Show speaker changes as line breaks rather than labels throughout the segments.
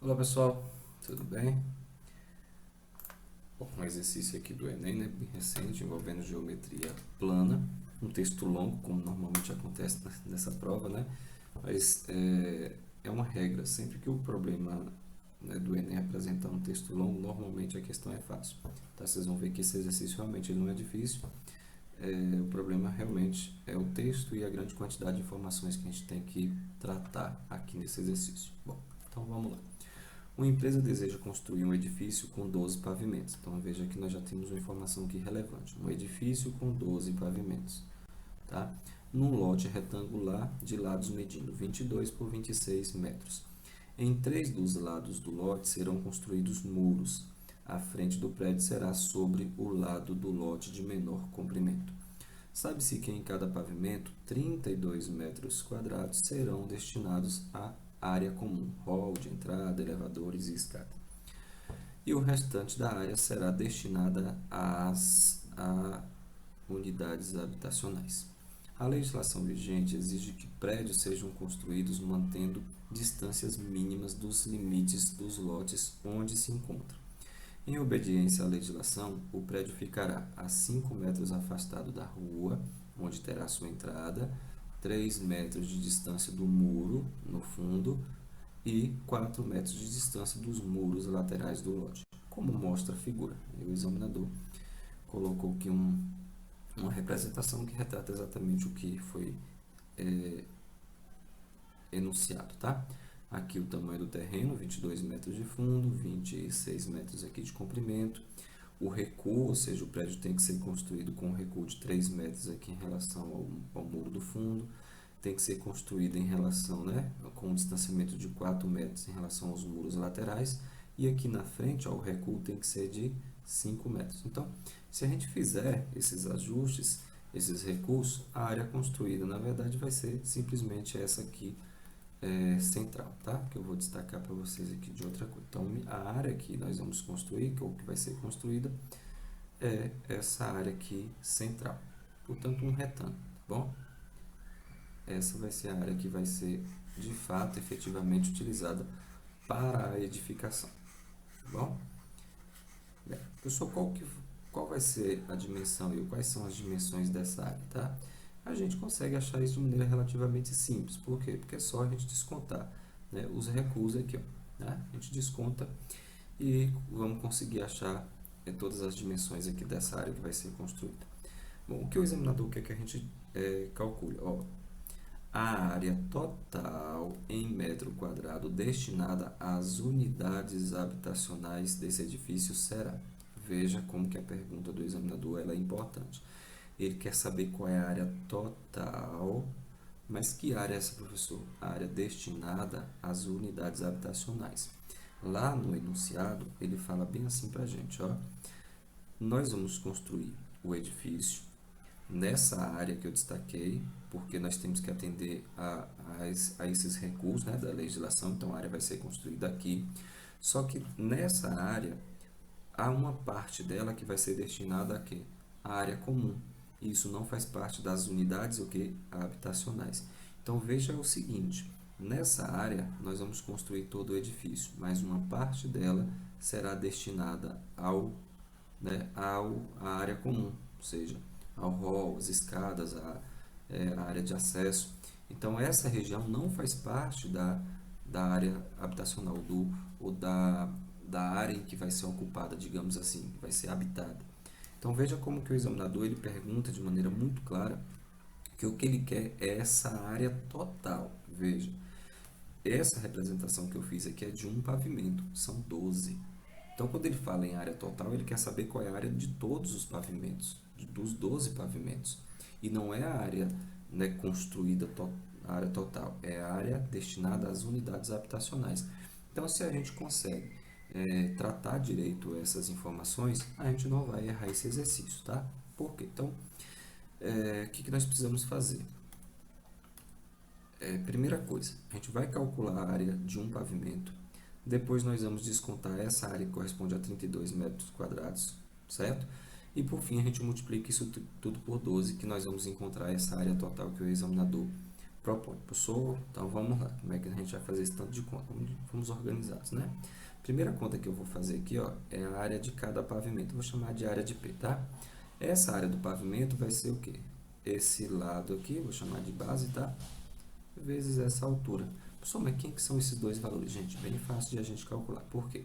Olá pessoal, tudo bem? Bom, um exercício aqui do Enem, né, bem recente, envolvendo geometria plana, um texto longo, como normalmente acontece nessa prova, né? Mas é uma regra, sempre que o problema, né, do Enem apresentar um texto longo, normalmente a questão é fácil. Tá? Vocês vão ver que esse exercício realmente ele não é difícil, o problema realmente é o texto e a grande quantidade de informações que a gente tem que tratar aqui nesse exercício. Bom, então vamos lá. Uma empresa deseja construir um edifício com 12 pavimentos. Então veja que nós já temos uma informação aqui relevante. Um edifício com 12 pavimentos. Tá? Num lote retangular de lados medindo 22 por 26 metros. Em 3 dos lados do lote serão construídos muros. A frente do prédio será sobre o lado do lote de menor comprimento. Sabe-se que em cada pavimento, 32 metros quadrados serão destinados à área comum, hall de entrada, elevadores e escada. E o restante da área será destinada a unidades habitacionais. A legislação vigente exige que prédios sejam construídos mantendo distâncias mínimas dos limites dos lotes onde se encontram. Em obediência à legislação, o prédio ficará a 5 metros afastado da rua, onde terá sua entrada, 3 metros de distância do muro, no fundo, e 4 metros de distância dos muros laterais do lote, como mostra a figura. O examinador colocou aqui uma representação que retrata exatamente o que foi enunciado, tá? Aqui o tamanho do terreno, 22 metros de fundo, 26 metros aqui de comprimento. O recuo, ou seja, o prédio tem que ser construído com um recuo de 3 metros aqui em relação ao muro do fundo. Tem que ser construído em relação, né, com um distanciamento de 4 metros em relação aos muros laterais. E aqui na frente, ó, o recuo tem que ser de 5 metros. Então, se a gente fizer esses ajustes, esses recuos, a área construída, na verdade, vai ser simplesmente essa aqui, central, tá? Que eu vou destacar para vocês aqui de outra coisa. Então, a área que nós vamos construir, ou que vai ser construída, é essa área aqui central. Portanto, um retângulo, tá bom? Essa vai ser a área que vai ser, de fato, efetivamente utilizada para a edificação, tá bom? Bem, pessoal, qual vai ser a dimensão e quais são as dimensões dessa área, tá? A gente consegue achar isso de maneira relativamente simples. Por quê? Porque é só a gente descontar, né, os recuos aqui, ó, né? A gente desconta e vamos conseguir achar todas as dimensões aqui dessa área que vai ser construída. Bom, o que o examinador quer que a gente calcule? Ó, a área total em metro quadrado destinada às unidades habitacionais desse edifício será. Veja como que a pergunta do examinador ela é importante. Ele quer saber qual é a área total, mas que área é essa, professor? A área destinada às unidades habitacionais. Lá no enunciado, ele fala bem assim para a gente, ó. Nós vamos construir o edifício nessa área que eu destaquei, porque nós temos que atender a esses recursos, né, da legislação, então a área vai ser construída aqui. Só que nessa área, há uma parte dela que vai ser destinada a quê? A área comum. Isso não faz parte das unidades o quê? Habitacionais. Então veja o seguinte, nessa área nós vamos construir todo o edifício, mas uma parte dela será destinada à área comum, ou seja, ao hall, as escadas, a área de acesso. Então essa região não faz parte da área habitacional ou da área em que vai ser ocupada, digamos assim, que vai ser habitada. Então veja como que o examinador ele pergunta de maneira muito clara que o que ele quer é essa área total. Veja, essa representação que eu fiz aqui é de um pavimento, são 12. Então quando ele fala em área total, ele quer saber qual é a área de todos os pavimentos, dos 12 pavimentos. E não é a área, né, construída, a área total, é a área destinada às unidades habitacionais. Então se a gente consegue tratar direito essas informações, a gente não vai errar esse exercício, tá? Por quê? Então, o que nós precisamos fazer? Primeira coisa, a gente vai calcular a área de um pavimento, depois nós vamos descontar essa área que corresponde a 32 metros quadrados, certo? E por fim a gente multiplica isso tudo por 12, que nós vamos encontrar essa área total que o examinador propõe. Professor, então vamos lá, como é que a gente vai fazer esse tanto de conta? Vamos organizados, né? Primeira conta que eu vou fazer aqui, ó, é a área de cada pavimento. Eu vou chamar de área de P, tá? Essa área do pavimento vai ser o quê? Esse lado aqui, vou chamar de base, tá? Vezes essa altura. Pessoal, mas quem que são esses dois valores? Gente, bem fácil de a gente calcular. Por quê?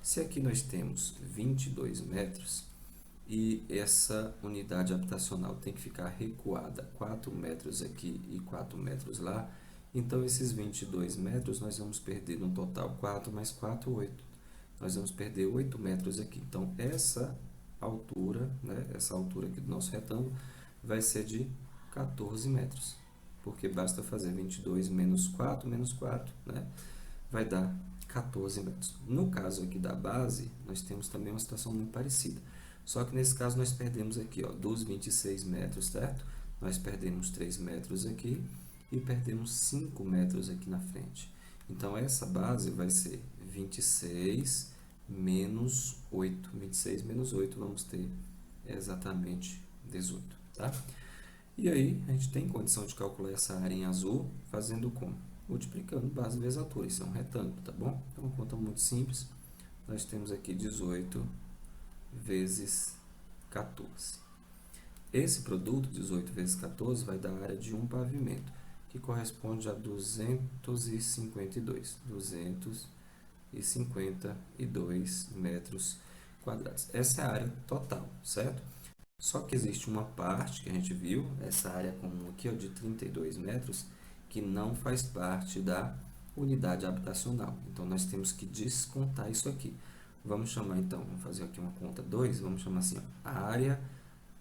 Se aqui nós temos 22 metros e essa unidade habitacional tem que ficar recuada 4 metros aqui e 4 metros lá, então esses 22 metros nós vamos perder no total 4 mais 4, 8. Nós vamos perder 8 metros aqui. Então, essa altura, né, essa altura aqui do nosso retângulo vai ser de 14 metros. Porque basta fazer 22 menos 4, né, vai dar 14 metros. No caso aqui da base, nós temos também uma situação muito parecida. Só que nesse caso nós perdemos aqui, ó, dos 26 metros, certo? Nós perdemos 3 metros aqui e perdemos 5 metros aqui na frente. Então, essa base vai ser 26 menos 8. 26 menos 8, vamos ter exatamente 18, tá? E aí, a gente tem condição de calcular essa área em azul fazendo como? Multiplicando base vezes altura. Isso é um retângulo, tá bom? É uma conta muito simples. Nós temos aqui 18 vezes 14. Esse produto, 18 vezes 14, vai dar a área de um pavimento, que corresponde a 252. 252 metros quadrados. Essa é a área total, certo? Só que existe uma parte que a gente viu, essa área comum aqui, ó, de 32 metros, que não faz parte da unidade habitacional. Então, nós temos que descontar isso aqui. Vamos chamar, então, vamos fazer aqui uma conta 2, vamos chamar assim, ó, a área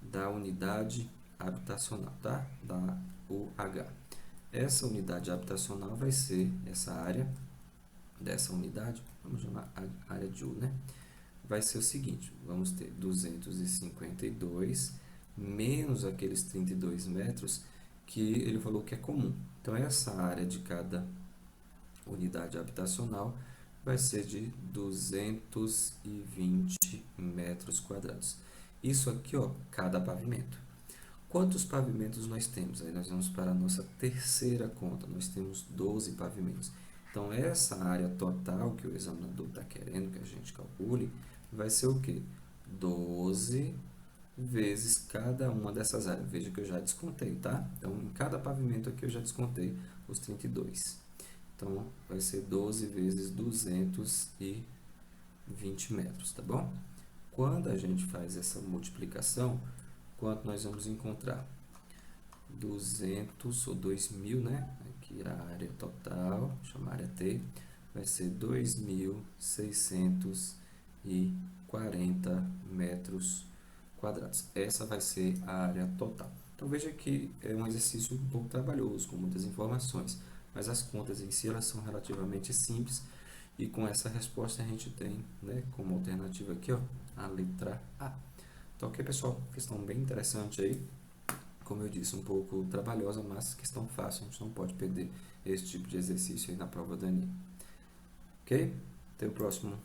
da unidade habitacional, tá? Da UH. Essa unidade habitacional vai ser essa área dessa unidade, vamos chamar a área de U, né? Vai ser o seguinte, vamos ter 252 menos aqueles 32 metros que ele falou que é comum. Então, essa área de cada unidade habitacional vai ser de 220 metros quadrados. Isso aqui, ó, cada pavimento. Quantos pavimentos nós temos? Aí nós vamos para a nossa terceira conta. Nós temos 12 pavimentos. Então, essa área total que o examinador está querendo que a gente calcule vai ser o quê? 12 vezes cada uma dessas áreas. Veja que eu já descontei, tá? Então, em cada pavimento aqui eu já descontei os 32. Então, vai ser 12 vezes 220 metros, tá bom? Quando a gente faz essa multiplicação, quanto nós vamos encontrar? 200 ou 2.000, né? Aqui a área total, chamar área T, vai ser 2.640 metros quadrados. Essa vai ser a área total. Então, veja que é um exercício um pouco trabalhoso, com muitas informações, mas as contas em si elas são relativamente simples, e com essa resposta a gente tem, né, como alternativa aqui, ó, a letra A. Então, ok, pessoal? Questão bem interessante aí. Como eu disse, um pouco trabalhosa, mas questão fácil. A gente não pode perder esse tipo de exercício aí na prova da ANEM. Ok? Até o próximo